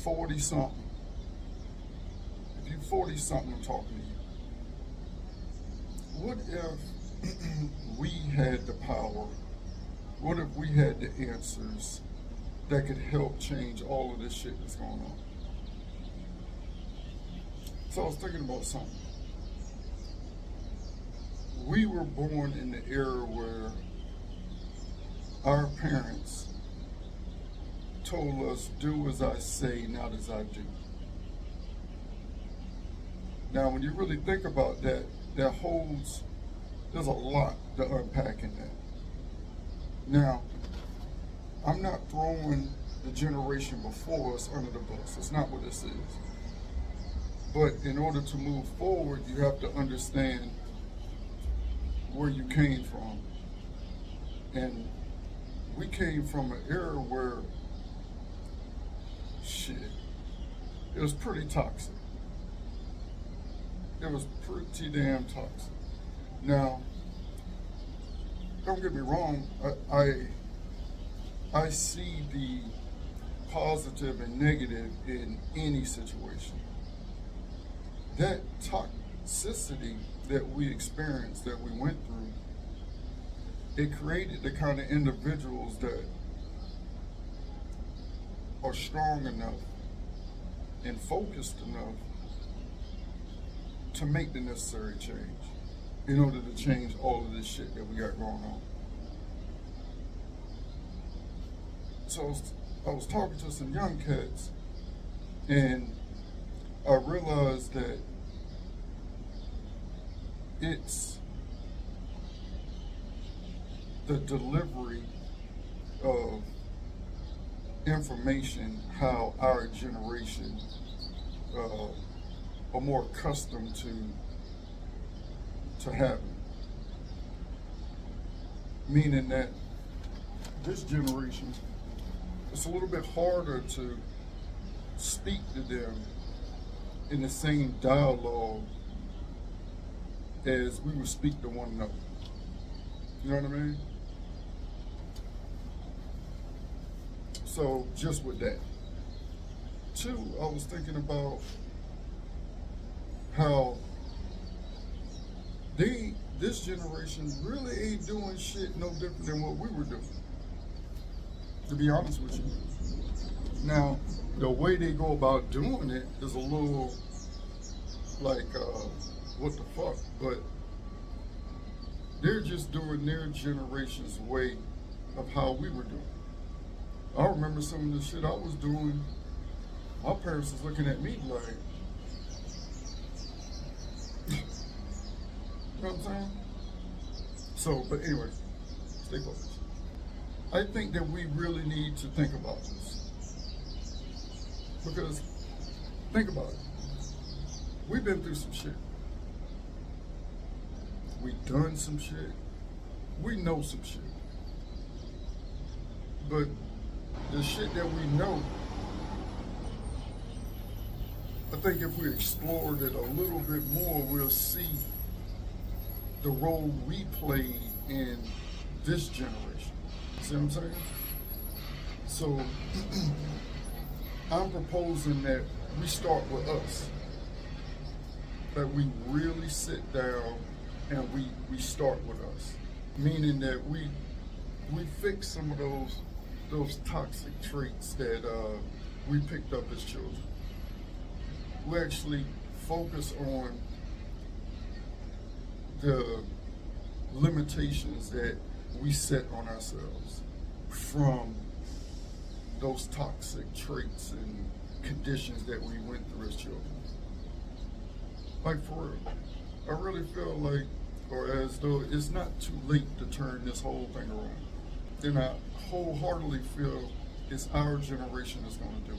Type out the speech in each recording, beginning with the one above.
40 something, if you 40 something, I'm talking to you. What if we had the power? What if we had the answers that could help change all of this shit that's going on? So I was thinking about something. We were born in the era where our parents told us, do as I say, not as I do. Now, when you really think about that, there's a lot to unpack in that. Now, I'm not throwing the generation before us under the bus. That's not what this is. But in order to move forward, you have to understand where you came from. And we came from an era where, shit, it was pretty toxic. It was pretty damn toxic. Now, don't get me wrong, I see the positive and negative in any situation. That toxicity that we experienced, that we went through, it created the kind of individuals that are strong enough and focused enough to make the necessary change in order to change all of this shit that we got going on. So I was talking to some young cats, and I realized that it's the delivery of information, how our generation are more accustomed to having. Meaning that this generation, it's a little bit harder to speak to them in the same dialogue as we would speak to one another. You know what I mean? So just with that. Two, I was thinking about how this generation really ain't doing shit no different than what we were doing, to be honest with you. Now, the way they go about doing it is a little like, what the fuck? But they're just doing their generation's way of how we were doing. I remember some of the shit I was doing, my parents was looking at me like, you know what I'm saying? So, but anyway, stay focused. I think that we really need to think about this. Because, think about it. We've been through some shit. We've done some shit. We know some shit. But the shit that we know, I think if we explored it a little bit more, we'll see the role we played in this generation. See what I'm saying? So I'm proposing that we start with us. That we really sit down and we start with us. Meaning that we fix some of those toxic traits that we picked up as children. We actually focus on the limitations that we set on ourselves from those toxic traits and conditions that we went through as children. Like, for real, I really feel like, or as though it's not too late to turn this whole thing around. And I wholeheartedly feel it's our generation that's going to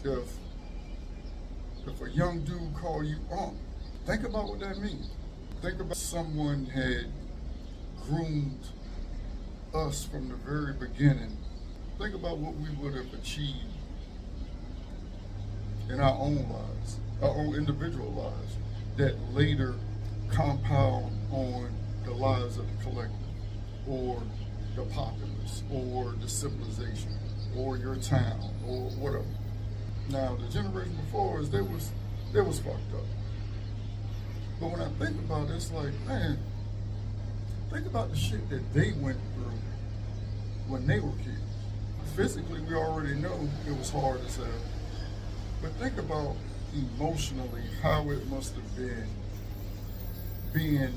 do it. If a young dude call you on, think about what that means. Think about someone had groomed us from the very beginning. Think about what we would have achieved in our own lives, our own individual lives, that later compound on the lives of the collective, or the populace, or the civilization, or your town, or whatever. Now the generation before us, they was fucked up. But when I think about it, it's like, man, think about the shit that they went through when they were kids. Physically, we already know it was hard as hell. But think about emotionally how it must have been being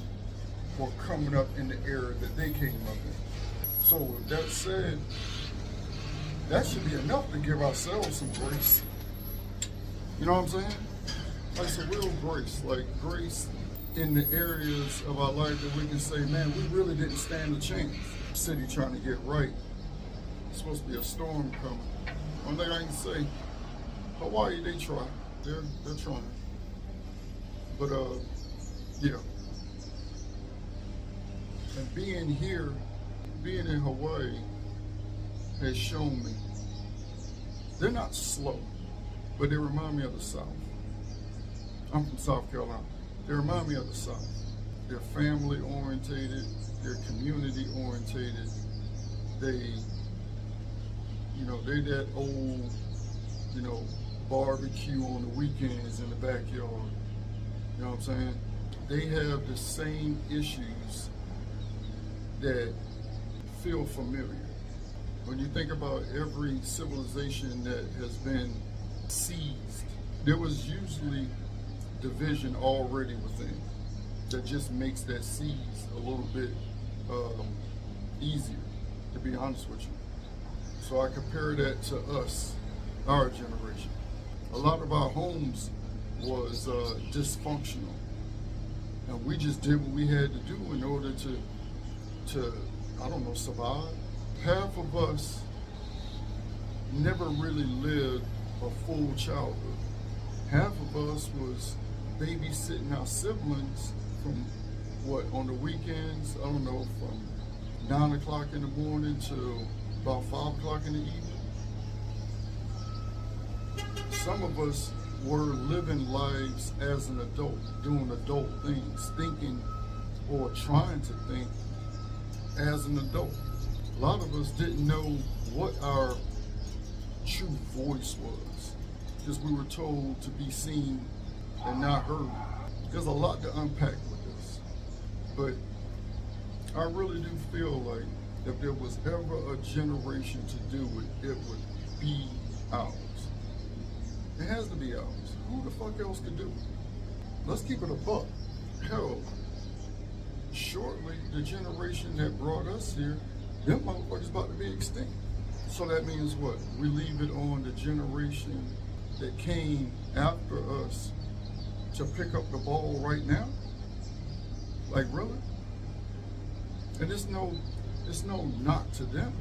or coming up in the era that they came up in. So with that said, that should be enough to give ourselves some grace. You know what I'm saying? Like some real grace, like grace in the areas of our life that we can say, man, we really didn't stand a chance. City trying to get right. It's supposed to be a storm coming. One thing I can say, Hawaii, they try. They're trying. But yeah. And being here, being in Hawaii, has shown me they're not slow, but they remind me of the South. I'm from South Carolina. They remind me of the South. They're family orientated, they're community orientated. They're that old, barbecue on the weekends in the backyard. You know what I'm saying? They have the same issues that feel familiar. When you think about every civilization that has been seized, there was usually division already within that just makes that seize a little bit easier, to be honest with you. So I compare that to us, our generation. A lot of our homes was dysfunctional, and we just did what we had to do in order to survive. Half of us never really lived a full childhood. Half of us was babysitting our siblings from on the weekends, from 9 o'clock in the morning to about 5 o'clock in the evening. Some of us were living lives as an adult, doing adult things, thinking or trying to think as an adult. A lot of us didn't know what our true voice was, because we were told to be seen and not heard. There's a lot to unpack with this, but I really do feel like if there was ever a generation to do it, it would be ours. It has to be ours. Who the fuck else could do it? Let's keep it a buck. Hell, shortly the generation that brought us here, them motherfuckers about to be extinct. So that means what? We leave it on the generation that came after us to pick up the ball right now? Like, really? And it's no knock to them.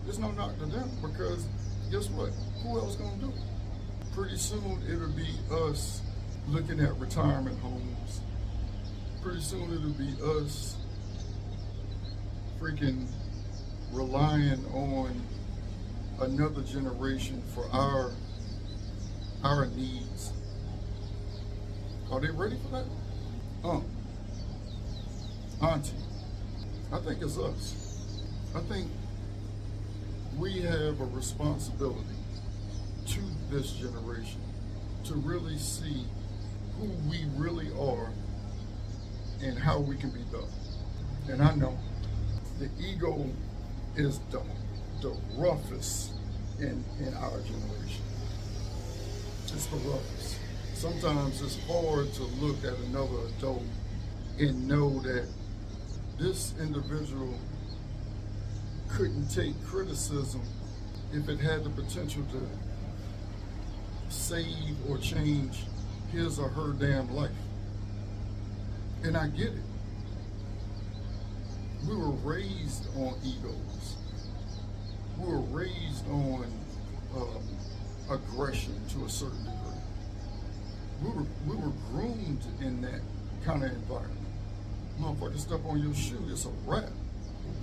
There's no knock to them, because guess what? Who else gonna do it? Pretty soon it'll be us looking at retirement homes. Pretty soon it'll be us freaking relying on another generation for our needs. Are they ready for that? Auntie, I think it's us. I think we have a responsibility to this generation to really see who we really are and how we can be better. And I know the ego is the roughest in our generation. It's the roughest. Sometimes it's hard to look at another adult and know that this individual couldn't take criticism if it had the potential to save or change his or her damn life. And I get it. We were raised on egos. We were raised on aggression to a certain degree. We were groomed in that kind of environment. Motherfucker step on your shoe, it's a wrap.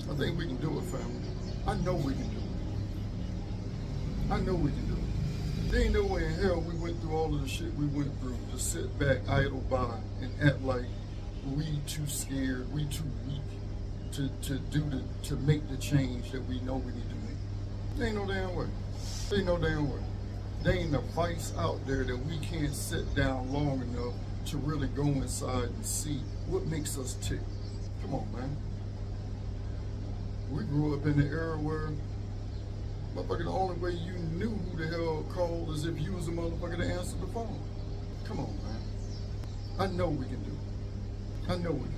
I think we can do it, family. I know we can do it. I know we can do it. There ain't no way in hell we went through all of the shit we went through to sit back, idle by, and act like we too scared, we too weak to make the change that we know we need to make. There ain't no damn way. There ain't no damn way. There ain't a vice out there that we can't sit down long enough to really go inside and see what makes us tick. Come on, man. We grew up in the era where motherfucker, the only way you knew who the hell called is if you was the motherfucker that answered the phone. Come on, man. I know we can do it. I know we can.